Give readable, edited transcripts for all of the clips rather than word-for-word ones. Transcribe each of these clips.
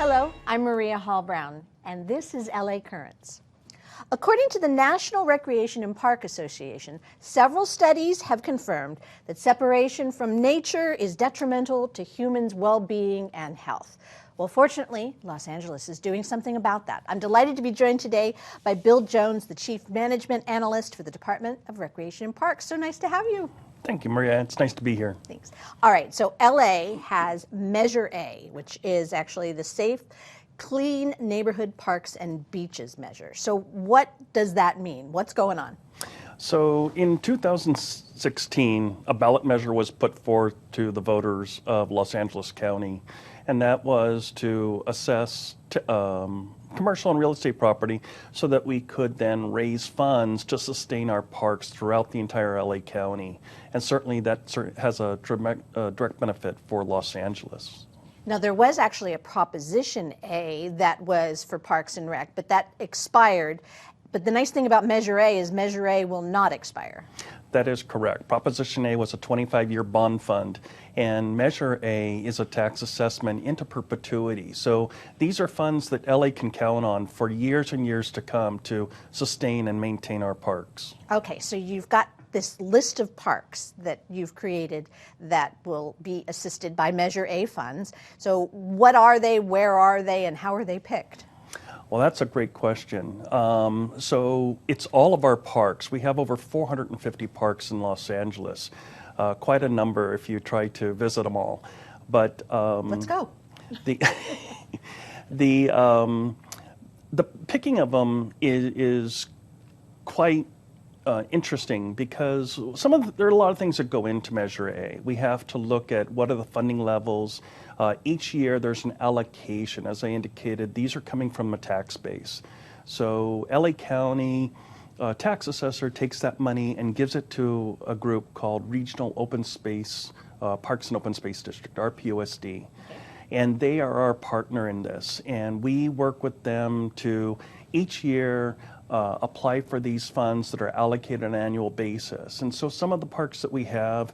Hello, I'm Maria Hall Brown, and this is LA Currents. According to the National Recreation and Park Association, several studies have confirmed that separation from nature is detrimental to humans' well-being and health. Well, fortunately, Los Angeles is doing something about that. I'm delighted to be joined today by Bill Jones, the Chief Management Analyst for the Department of Recreation and Parks. So nice to have you. Thank you, Maria. It's nice to be here. Thanks. All right, so LA has Measure A, which is actually the Safe, Clean Neighborhood Parks and Beaches measure. So what does that mean? What's going on? So in 2016, a ballot measure was put forth to the voters of Los Angeles County, and that was to assess commercial and real estate property so that we could then raise funds to sustain our parks throughout the entire LA County. And certainly that has a direct benefit for Los Angeles. Now, there was actually a Proposition A that was for Parks and Rec, but that expired. But the nice thing about Measure A is Measure A will not expire. That is correct. Proposition A was a 25-year bond fund, and Measure A is a tax assessment into perpetuity. So these are funds that LA can count on for years and years to come to sustain and maintain our parks. Okay, so you've got this list of parks that you've created that will be assisted by Measure A funds. So what are they, where are they, and how are they picked? Well, that's a great question. So it's all of our parks. We have over 450 parks in Los Angeles, quite a number if you try to visit them all. But let's go. The picking of them is quite interesting because there are a lot of things that go into Measure A. We have to look at what are the funding levels. Each year there's an allocation. As I indicated, these are coming from a tax base. So LA County tax assessor takes that money and gives it to a group called Regional Open Space Parks and Open Space District, RPOSD. And they are our partner in this. And we work with them to each year apply for these funds that are allocated on an annual basis. And so some of the parks that we have,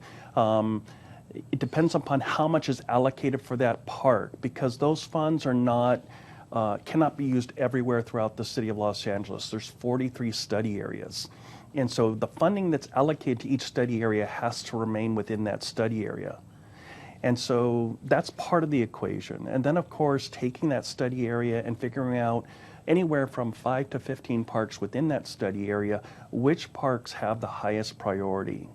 it depends upon how much is allocated for that park, because those funds are not, cannot be used everywhere throughout the city of Los Angeles. There's 43 study areas. And so the funding that's allocated to each study area has to remain within that study area. And so that's part of the equation. And then, of course, taking that study area and figuring out anywhere from 5 to 15 parks within that study area, which parks have the highest priority.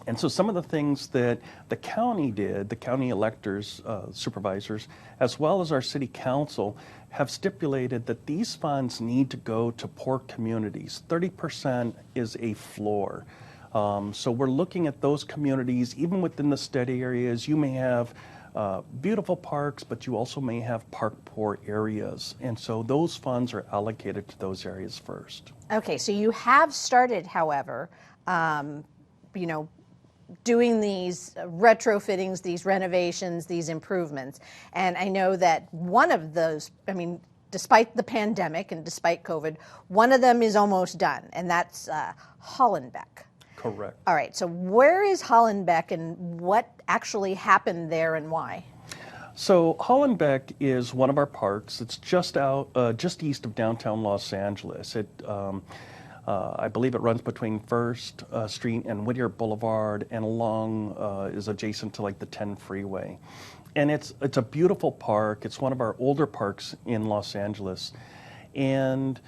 And so some of the things that the county did, the county electors, supervisors, as well as our city council, have stipulated that these funds need to go to poor communities. 30% is a floor. So we're looking at those communities, even within the study areas. You may have beautiful parks, but you also may have park poor areas. And so those funds are allocated to those areas first. Okay, so you have started, however, doing these retrofittings, these renovations, these improvements. And I know that one of those, despite the pandemic and despite COVID, one of them is almost done, and that's Holland Beck. Correct. All right, so where is Holland Beck and what actually happened there and why? So Holland Beck is one of our parks. It's just east of downtown Los Angeles. I believe it runs between First Street and Whittier Boulevard, and along is adjacent to like the 10 freeway. And it's a beautiful park. It's one of our older parks in Los Angeles. And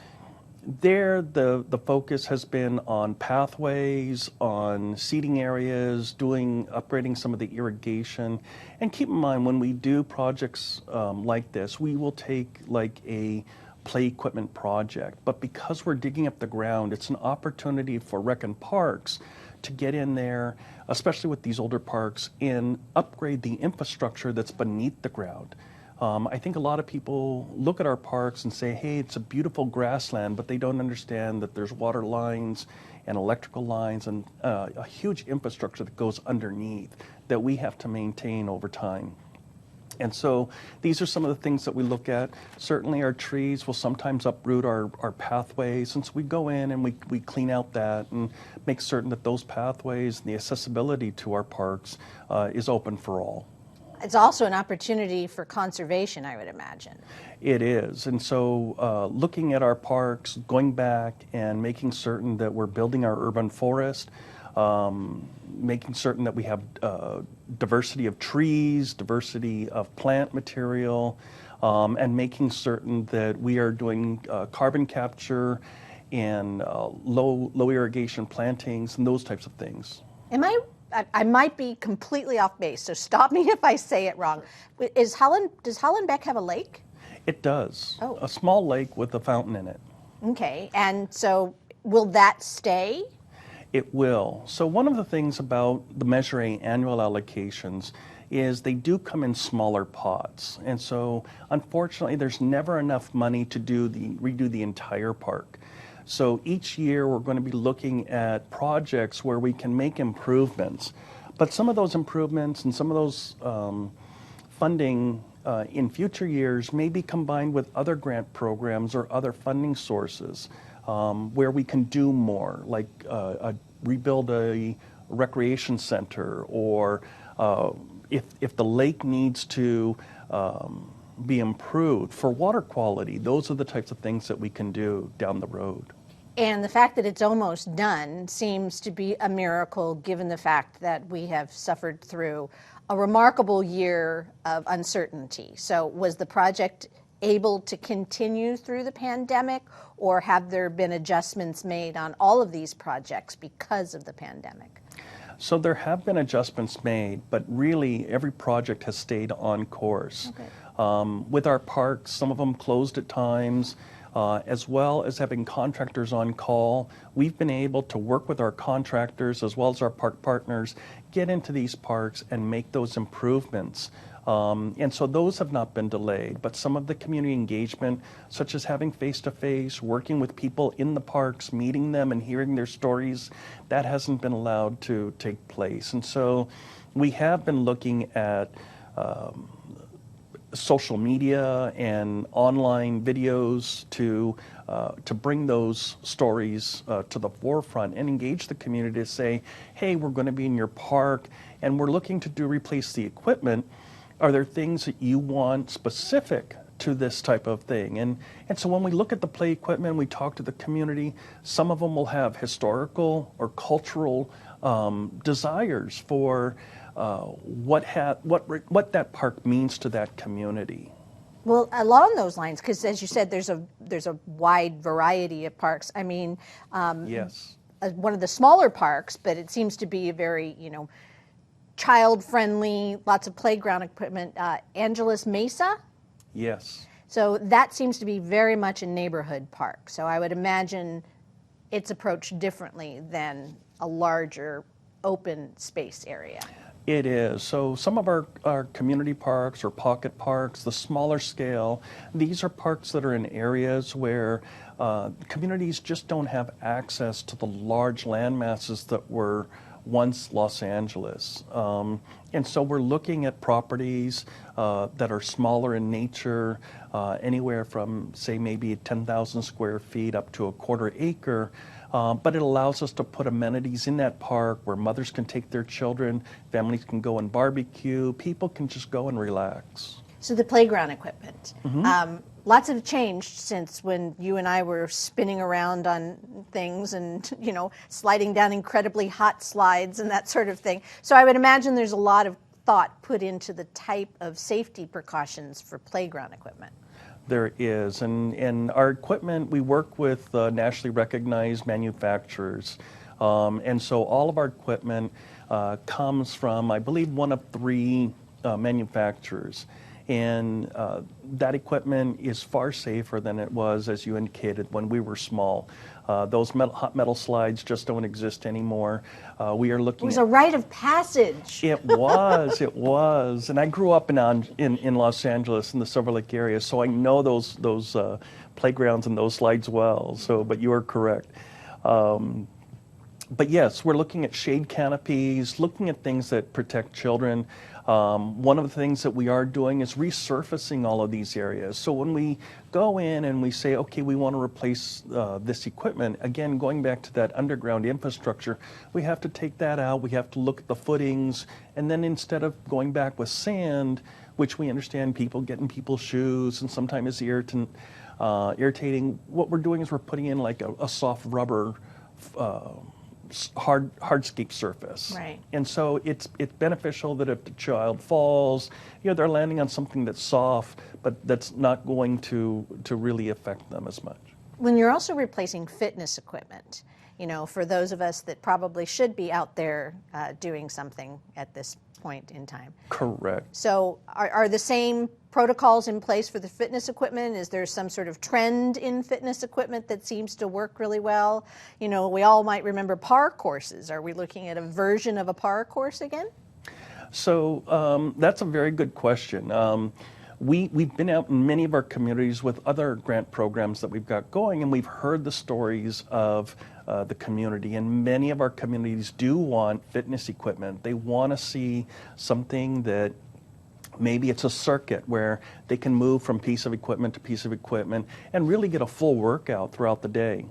there, the focus has been on pathways, on seating areas, upgrading some of the irrigation. And keep in mind, when we do projects like this, we will take like a play equipment project. But because we're digging up the ground, it's an opportunity for rec and parks to get in there, especially with these older parks, and upgrade the infrastructure that's beneath the ground. I think a lot of people look at our parks and say, hey, it's a beautiful grassland, but they don't understand that there's water lines and electrical lines and a huge infrastructure that goes underneath that we have to maintain over time. And so these are some of the things that we look at. Certainly our trees will sometimes uproot our pathways, and so we go in and we clean out that and make certain that those pathways and the accessibility to our parks is open for all. it's also an opportunity for conservation, I would imagine. It is. And so looking at our parks, going back and making certain that we're building our urban forest, making certain that we have diversity of trees, diversity of plant material, and making certain that we are doing carbon capture and low irrigation plantings and those types of things. I might be completely off base, so stop me if I say it wrong. Does Holland Beck have a lake? It does. Oh. A small lake with a fountain in it. Okay, and so will that stay? It will. So one of the things about the Measure A annual allocations is they do come in smaller pots. And so unfortunately there's never enough money to redo the entire park. So each year we're going to be looking at projects where we can make improvements. But some of those improvements and some of those funding in future years may be combined with other grant programs or other funding sources where we can do more, like rebuild a recreation center, or if the lake needs to be improved for water quality. Those are the types of things that we can do down the road. And the fact that it's almost done seems to be a miracle, given the fact that we have suffered through a remarkable year of uncertainty. So was the project able to continue through the pandemic, or have there been adjustments made on all of these projects because of the pandemic? So there have been adjustments made, but really every project has stayed on course. Okay. With our parks, some of them closed at times, as well as having contractors on call. We've been able to work with our contractors as well as our park partners, get into these parks and make those improvements. And so those have not been delayed, but some of the community engagement, such as having face-to-face, working with people in the parks, meeting them and hearing their stories, that hasn't been allowed to take place. And so we have been looking at social media and online videos to bring those stories to the forefront and engage the community to say, hey, we're going to be in your park and we're looking to replace the equipment. Are there things that you want specific to this type of thing? And so when we look at the play equipment, we talk to the community, some of them will have historical or cultural desires for what that park means to that community. Well, along those lines, because as you said, there's a wide variety of parks. I mean, yes, one of the smaller parks, but it seems to be a very, child-friendly, lots of playground equipment. Angeles Mesa? Yes. So that seems to be very much a neighborhood park. So I would imagine it's approached differently than a larger open space area. It is. So some of our community parks or pocket parks, the smaller scale, these are parks that are in areas where communities just don't have access to the large land masses that were once Los Angeles. And so we're looking at properties that are smaller in nature, anywhere from, say, maybe 10,000 square feet up to a quarter acre. But it allows us to put amenities in that park where mothers can take their children, families can go and barbecue, people can just go and relax. So the playground equipment. Mm-hmm. Lots have changed since when you and I were spinning around on things and, sliding down incredibly hot slides and that sort of thing. So I would imagine there's a lot of thought put into the type of safety precautions for playground equipment. There is, and our equipment, we work with nationally recognized manufacturers, and so all of our equipment comes from, I believe, one of 3 manufacturers, and that equipment is far safer than it was, as you indicated, when we were small. Those hot metal slides just don't exist anymore. We are looking. It was a rite of passage. It was, and I grew up in Los Angeles in the Silver Lake area, so I know those playgrounds and those slides well. So, but you are correct. But yes, we're looking at shade canopies, looking at things that protect children. One of the things that we are doing is resurfacing all of these areas. So when we go in and we say, okay, we want to replace this equipment, again, going back to that underground infrastructure, we have to take that out, we have to look at the footings, and then instead of going back with sand, which we understand people get in people's shoes and sometimes is irritating, what we're doing is we're putting in like a soft rubber hardscape surface. Right. And so it's beneficial that if the child falls, they're landing on something that's soft, but that's not going to really affect them as much. When you're also replacing fitness equipment, for those of us that probably should be out there doing something at this point in time. Correct. So are the same protocols in place for the fitness equipment? Is there some sort of trend in fitness equipment that seems to work really well? We all might remember PAR courses. Are we looking at a version of a PAR course again? So that's a very good question. We've been out in many of our communities with other grant programs that we've got going, and we've heard the stories of the community, and many of our communities do want fitness equipment. They want to see something that maybe it's a circuit where they can move from piece of equipment to piece of equipment and really get a full workout throughout the day.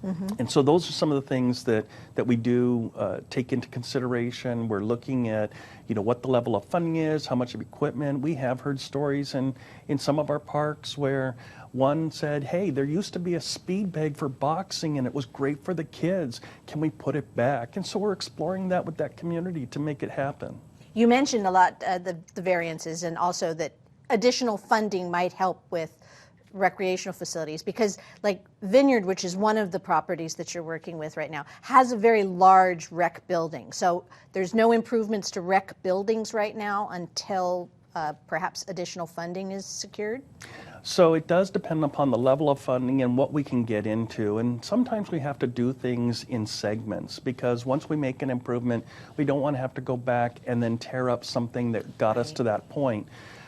Mm-hmm. And so those are some of the things that we do take into consideration. We're looking at, what the level of funding is, how much of equipment. We have heard stories in some of our parks where one said, hey, there used to be a speed bag for boxing and it was great for the kids. Can we put it back? And so we're exploring that with that community to make it happen. You mentioned a lot the variances, and also that additional funding might help with recreational facilities, because like Vineyard, which is one of the properties that you're working with right now, has a very large rec building. So there's no improvements to rec buildings right now until perhaps additional funding is secured? So it does depend upon the level of funding and what we can get into. And sometimes we have to do things in segments, because once we make an improvement, we don't want to have to go back and then tear up something that got us to that point.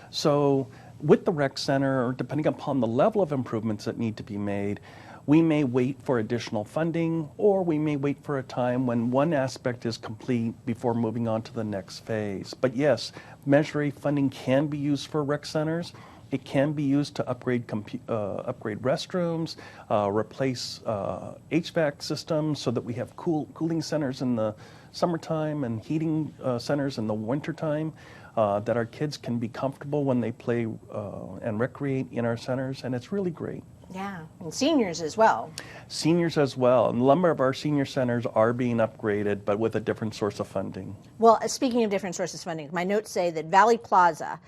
So with the rec center, depending upon the level of improvements that need to be made, we may wait for additional funding, or we may wait for a time when one aspect is complete before moving on to the next phase. But yes, Measure A funding can be used for rec centers. It can be used to upgrade restrooms, replace HVAC systems so that we have cooling centers in the summertime and heating centers in the wintertime, that our kids can be comfortable when they play and recreate in our centers, and it's really great. Yeah, and seniors as well. Seniors as well. And a number of our senior centers are being upgraded, but with a different source of funding. Well, speaking of different sources of funding, my notes say that Valley Plaza,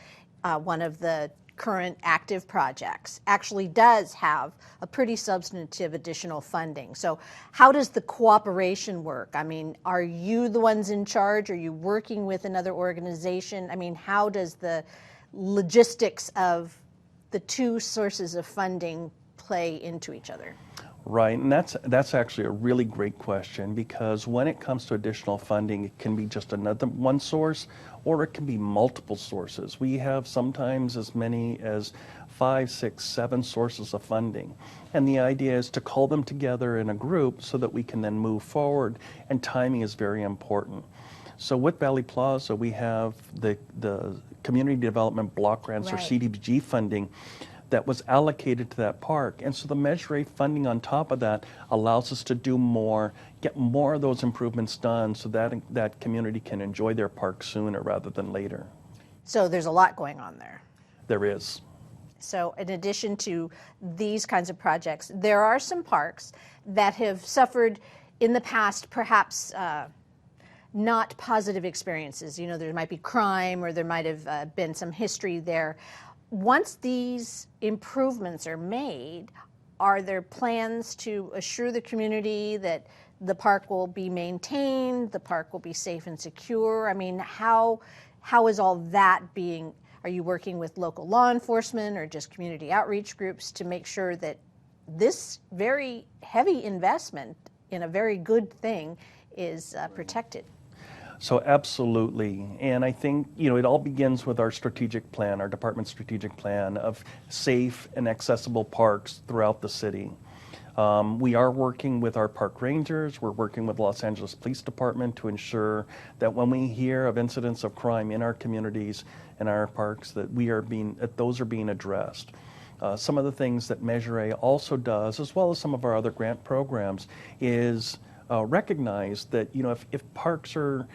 one of the current active projects, actually does have a pretty substantive additional funding. So how does the cooperation work? I mean, are you the ones in charge? Are you working with another organization? I mean, how does the logistics of the two sources of funding play into each other? Right, and that's actually a really great question, because when it comes to additional funding, it can be just another one source, or it can be multiple sources. We have sometimes as many as 5, 6, 7 sources of funding. And the idea is to call them together in a group so that we can then move forward, and timing is very important. So with Valley Plaza, we have the Community Development Block Grants, or CDBG funding, that was allocated to that park. And so the Measure A funding on top of that allows us to do more, get more of those improvements done, so that that community can enjoy their park sooner rather than later. So there's a lot going on there. There is. So in addition to these kinds of projects, there are some parks that have suffered in the past perhaps not positive experiences. There might be crime, or there might have been some history there. Once these improvements are made, are there plans to assure the community that the park will be maintained, the park will be safe and secure? I mean, how is all that being, are you working with local law enforcement or just community outreach groups to make sure that this very heavy investment in a very good thing is protected? So absolutely, and I think it all begins with our strategic plan, our department's strategic plan of safe and accessible parks throughout the city. We are working with our park rangers. We're working with Los Angeles Police Department to ensure that when we hear of incidents of crime in our communities and our parks, that those are being addressed. Some of the things that Measure A also does, as well as some of our other grant programs, is recognize that if parks are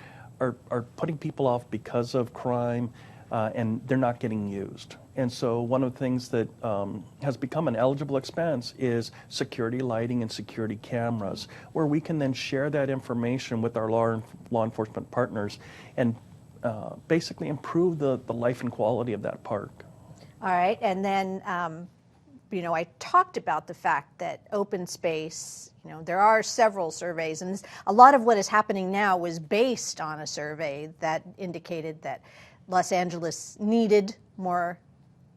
putting people off because of crime and they're not getting used. And so one of the things that has become an eligible expense is security lighting and security cameras, where we can then share that information with our law enforcement partners and basically improve the life and quality of that park. All right, and then I talked about the fact that open space, there are several surveys, and a lot of what is happening now was based on a survey that indicated that Los Angeles needed more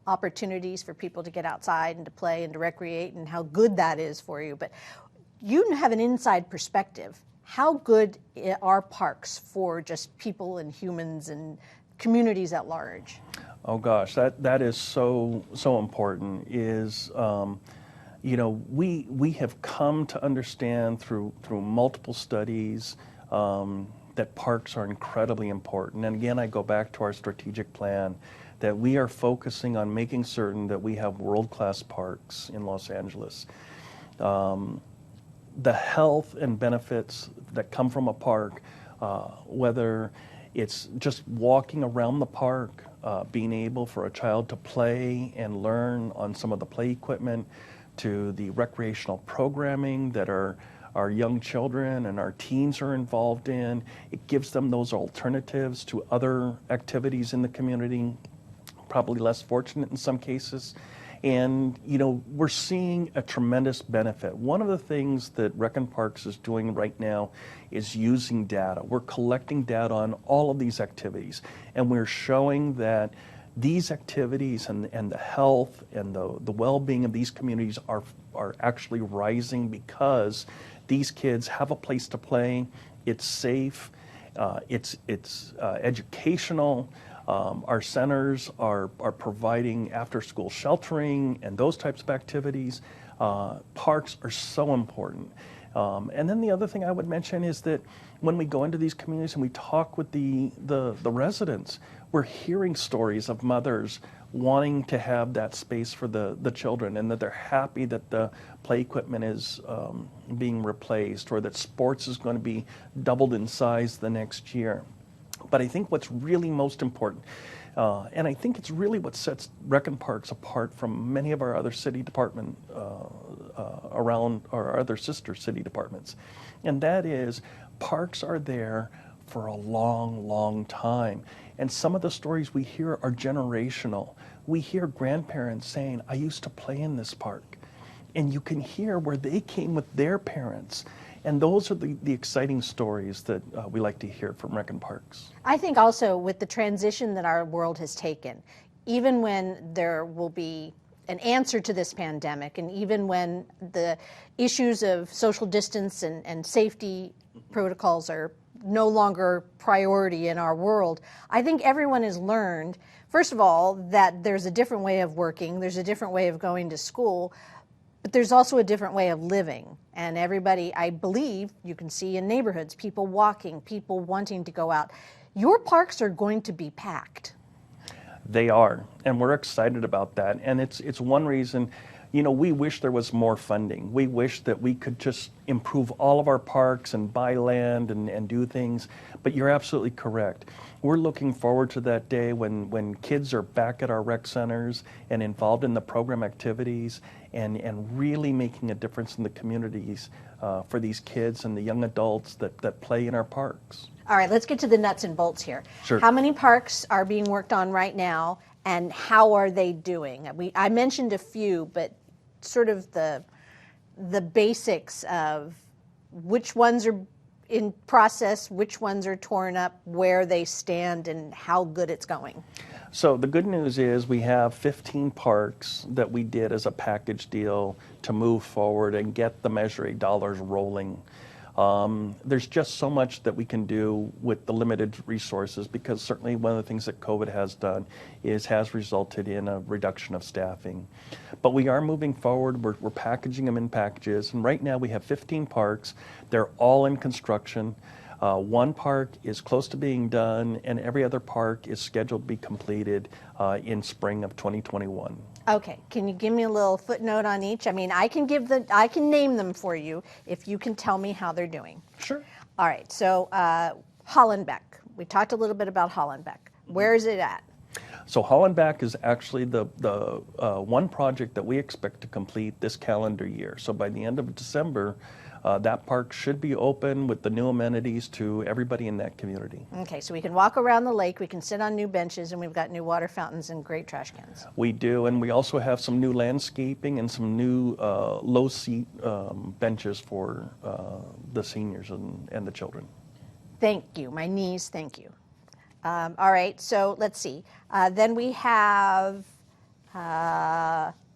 opportunities for people to get outside and to play and to recreate, and how good that is for you. But you have an inside perspective. How good are parks for just people and humans and communities at large? Oh gosh, that is so important. We have come to understand through multiple studies that parks are incredibly important. And again, I go back to our strategic plan, that we are focusing on making certain that we have world-class parks in Los Angeles. The health and benefits that come from a park, whether it's just walking around the park, being able for a child to play and learn on some of the play equipment, to the recreational programming that our young children and our teens are involved in. It gives them those alternatives to other activities in the community, probably less fortunate in some cases. And, we're seeing a tremendous benefit. One of the things that Rec and Parks is doing right now is using data. We're collecting data on all of these activities, and we're showing that these activities and the health and the well-being of these communities are actually rising because these kids have a place to play. It's safe. It's educational. Our centers are providing after-school sheltering and those types of activities. Parks are so important. And then the other thing I would mention is that when we go into these communities and we talk with the residents, we're hearing stories of mothers wanting to have that space for the children, and that they're happy that the play equipment is being replaced, or that sports is going to be doubled in size the next year. But I think what's really most important, and I think it's really what sets Rec and Parks apart from many of our other city department around our other sister city departments, and that is parks are there for a long, long time. And some of the stories we hear are generational. We hear grandparents saying, I used to play in this park. And you can hear where they came with their parents. And those are the exciting stories that we like to hear from Rec and Parks. I think also with the transition that our world has taken, even when there will be an answer to this pandemic, and even when the issues of social distance and safety protocols are no longer priority in our world, I think everyone has learned, first of all, that there's a different way of working, there's a different way of going to school, but there's also a different way of living. And everybody, I believe, you can see in neighborhoods, people walking, people wanting to go out. Your parks are going to be packed. They are, and we're excited about that. And it's one reason, we wish there was more funding. We wish that we could just improve all of our parks and buy land and do things. But you're absolutely correct. We're looking forward to that day when kids are back at our rec centers and involved in the program activities and really making a difference in the communities for these kids and the young adults that play in our parks. All right, let's get to the nuts and bolts here. Sure. How many parks are being worked on right now, and how are they doing? I mentioned a few, but sort of the basics of which ones are in process, which ones are torn up, where they stand, and how good it's going. So the good news is we have 15 parks that we did as a package deal to move forward and get the Measure A dollars rolling. There's just so much that we can do with the limited resources, because certainly one of the things that COVID has done has resulted in a reduction of staffing. But we are moving forward. We're packaging them in packages, and right now we have 15 parks. They're all in construction. One park is close to being done, and every other park is scheduled to be completed in spring of 2021. Okay, can you give me a little footnote on each? I mean, I can name them for you if you can tell me how they're doing. Sure. All right, so Holland Beck. We talked a little bit about Holland Beck. Where is it at? So Holland Beck is actually the one project that we expect to complete this calendar year. So by the end of December, that park should be open with the new amenities to everybody in that community. Okay, so we can walk around the lake, we can sit on new benches, and we've got new water fountains and great trash cans. We do, and we also have some new landscaping and some new low-seat benches for the seniors and the children. Thank you. My knees, thank you. All right, so let's see. Then we have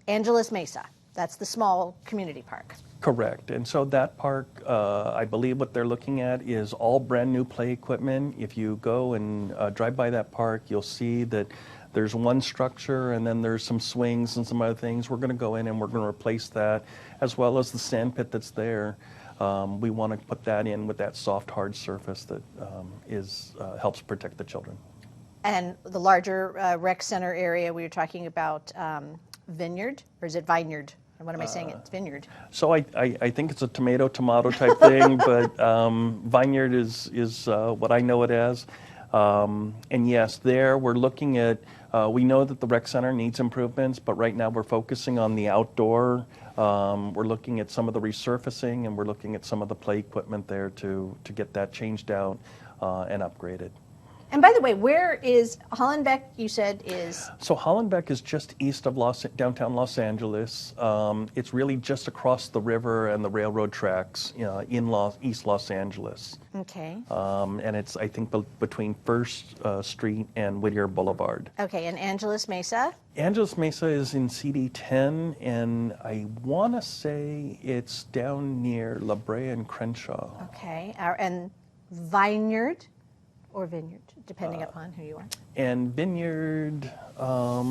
Angeles Mesa. That's the small community park. Correct. And so that park, I believe what they're looking at is all brand new play equipment. If you go and drive by that park, you'll see that there's one structure and then there's some swings and some other things. We're going to go in and we're going to replace that, as well as the sand pit that's there. We want to put that in with that soft, hard surface that helps protect the children. And the larger rec center area, we were talking about vineyard, or is it vineyard? What am I saying? It's vineyard. So I think it's a tomato type thing, but vineyard is what I know it as. And yes, there we're looking at, we know that the rec center needs improvements, but right now we're focusing on the outdoor. We're looking at some of the resurfacing, and we're looking at some of the play equipment there to get that changed out and upgraded. And by the way, where is Holland Beck, you said, is? So Holland Beck is just east of downtown Los Angeles. It's really just across the river and the railroad tracks in East Los Angeles. Okay. And it's, I think, between First Street and Whittier Boulevard. Okay, and Angeles Mesa? Angeles Mesa is in CD10, and I want to say it's down near La Brea and Crenshaw. Okay, and Vineyard? Or vineyard, depending upon who you are. And vineyard, let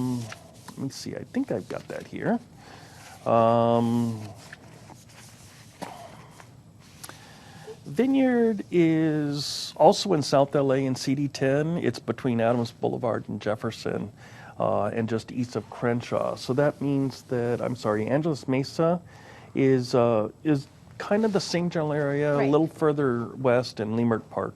me see, I think I've got that here. Vineyard is also in South LA in CD10. It's between Adams Boulevard and Jefferson, and just east of Crenshaw. So that means that, Angeles Mesa is kind of the same general area, right. A little further west in Leimert Park.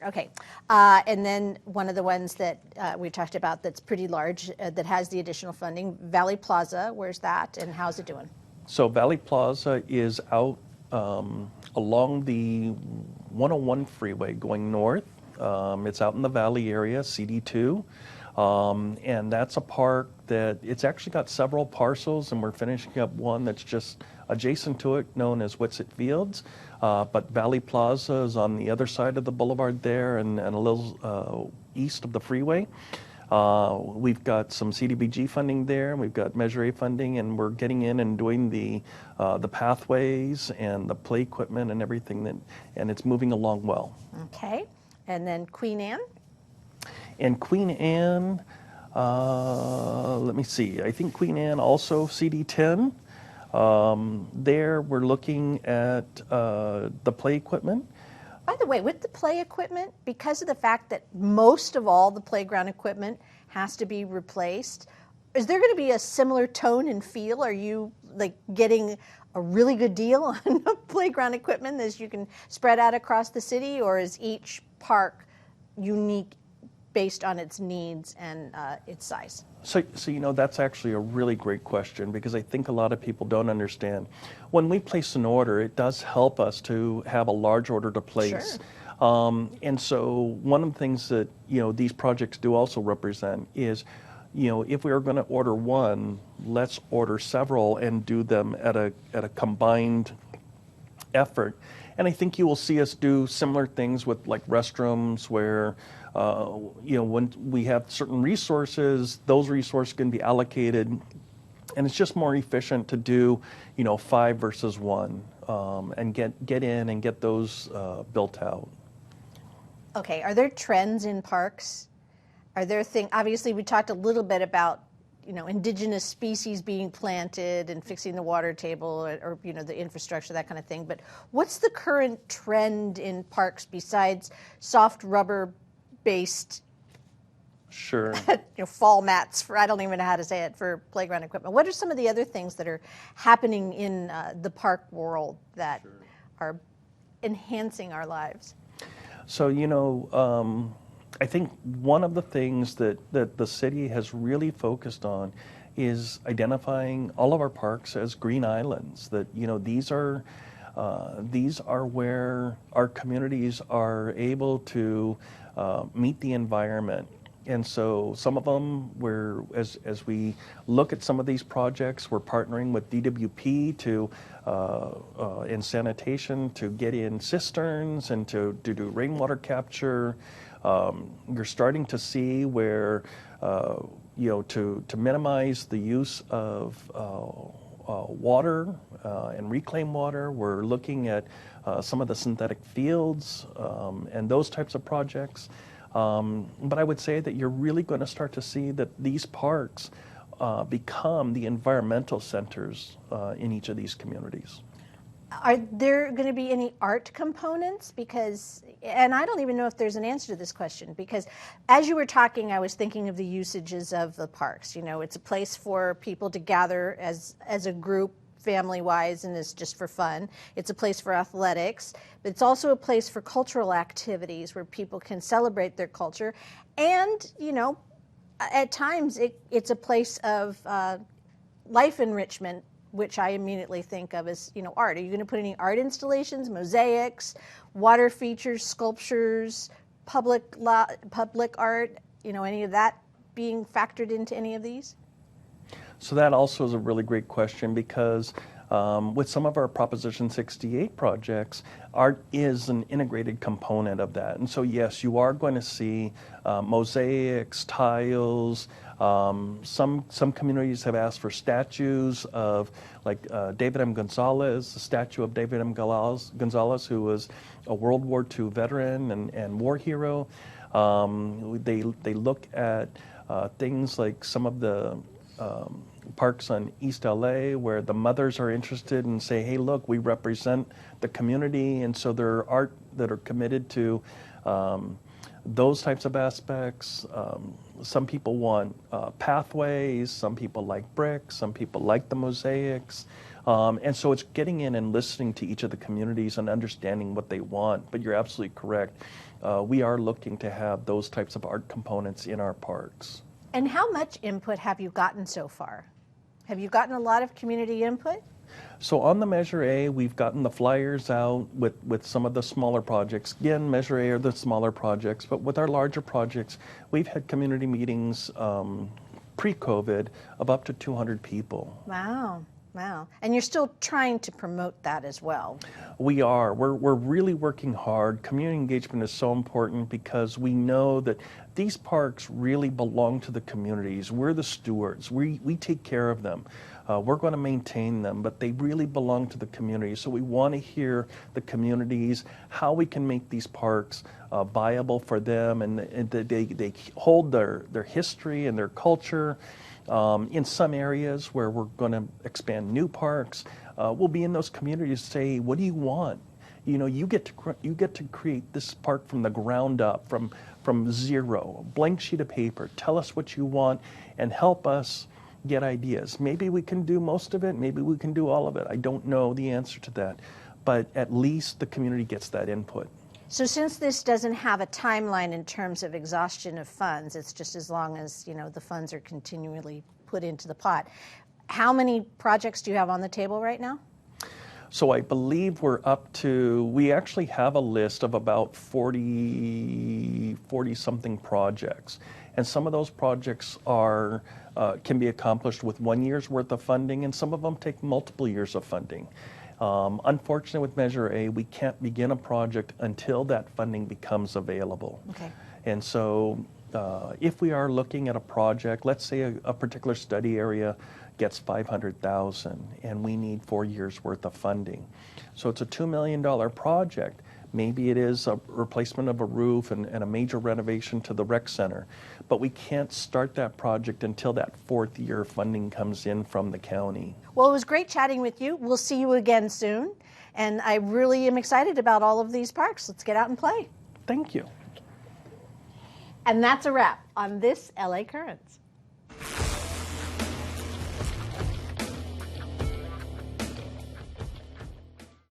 Okay, and then one of the ones that we talked about that's pretty large, that has the additional funding, Valley Plaza, where's that and how's it doing? So Valley Plaza is out along the 101 freeway going north. It's out in the Valley area, CD2, and that's a park that it's actually got several parcels, and we're finishing up one that's just adjacent to it, known as Whitsitt Fields. But Valley Plaza is on the other side of the boulevard there and a little east of the freeway. We've got some CDBG funding there, and we've got Measure A funding, and we're getting in and doing the pathways and the play equipment and everything, and it's moving along well. Okay, and then Queen Anne? And Queen Anne, let me see, I think Queen Anne also CD10. There we're looking at the play equipment. By the way, with the play equipment, because of the fact that most of all the playground equipment has to be replaced, is there going to be a similar tone and feel? Are you like getting a really good deal on playground equipment as you can spread out across the city, or is each park unique based on its needs and its size? So that's actually a really great question, because I think a lot of people don't understand. When we place an order, it does help us to have a large order to place. Sure. And so one of the things that these projects do also represent is, if we are going to order one, let's order several and do them at a combined effort. And I think you will see us do similar things with like restrooms, where when we have certain resources, those resources can be allocated And it's just more efficient to do, 5 versus 1, and get in and get those built out. Okay, are there trends in parks? Are there things, obviously we talked a little bit about, indigenous species being planted and fixing the water table or the infrastructure, that kind of thing. But what's the current trend in parks besides soft rubber-based Sure. fall mats for, I don't even know how to say it, for playground equipment? What are some of the other things that are happening in the park world that are enhancing our lives? So, I think one of the things that the city has really focused on is identifying all of our parks as green islands. That these are where our communities are able to meet the environment. And so some of them, as we look at some of these projects, we're partnering with DWP in sanitation to get in cisterns and to do rainwater capture. You're starting to see where, to minimize the use of water and reclaim water, we're looking at some of the synthetic fields and those types of projects. But I would say that you're really going to start to see that these parks become the environmental centers in each of these communities. Are there going to be any art components? And I don't even know if there's an answer to this question, because as you were talking, I was thinking of the usages of the parks. It's a place for people to gather as a group, family-wise, and it's just for fun. It's a place for athletics, but it's also a place for cultural activities where people can celebrate their culture. And, at times it's a place of life enrichment, which I immediately think of as, art. Are you going to put any art installations, mosaics, water features, sculptures, public art, any of that being factored into any of these? So that also is a really great question, because with some of our Proposition 68 projects, art is an integrated component of that. And so yes, you are going to see mosaics, tiles. Some communities have asked for statues of, like David M. Gonzalez, the statue of David M. Gonzalez, who was a World War II veteran and war hero. They look at things like some of the parks on East LA where the mothers are interested and say, hey, look, we represent the community. And so there are art that are committed to those types of aspects. Some people want pathways, some people like bricks, some people like the mosaics. And so it's getting in and listening to each of the communities and understanding what they want. But you're absolutely correct. We are looking to have those types of art components in our parks. And how much input have you gotten so far? Have you gotten a lot of community input? So on the Measure A, we've gotten the flyers out with some of the smaller projects. Again, Measure A are the smaller projects, but with our larger projects, we've had community meetings pre-COVID of up to 200 people. Wow. Wow. And you're still trying to promote that as well. We are. We're really working hard. Community engagement is so important because we know that these parks really belong to the communities. We're the stewards. We take care of them. We're going to maintain them, but they really belong to the community. So we want to hear the communities, how we can make these parks viable for them, and they hold their history and their culture. In some areas where we're going to expand new parks, we'll be in those communities to say, what do you want? You get to create this park from the ground up, from zero, a blank sheet of paper. Tell us what you want and help us get ideas. Maybe we can do most of it, maybe we can do all of it. I don't know the answer to that, but at least the community gets that input. So since this doesn't have a timeline in terms of exhaustion of funds, it's just as long as, the funds are continually put into the pot. How many projects do you have on the table right now? So I believe we actually have a list of about 40 something projects. And some of those projects can be accomplished with 1 year's worth of funding, and some of them take multiple years of funding. Unfortunately, with Measure A, we can't begin a project until that funding becomes available. Okay. And so if we are looking at a project, let's say a particular study area gets $500,000, and we need 4 years worth of funding. So it's a $2 million project. Maybe it is a replacement of a roof and a major renovation to the rec center, but we can't start that project until that 4th year funding comes in from the county. Well, it was great chatting with you. We'll see you again soon. And I really am excited about all of these parks. Let's get out and play. Thank you. And that's a wrap on this LA Currents.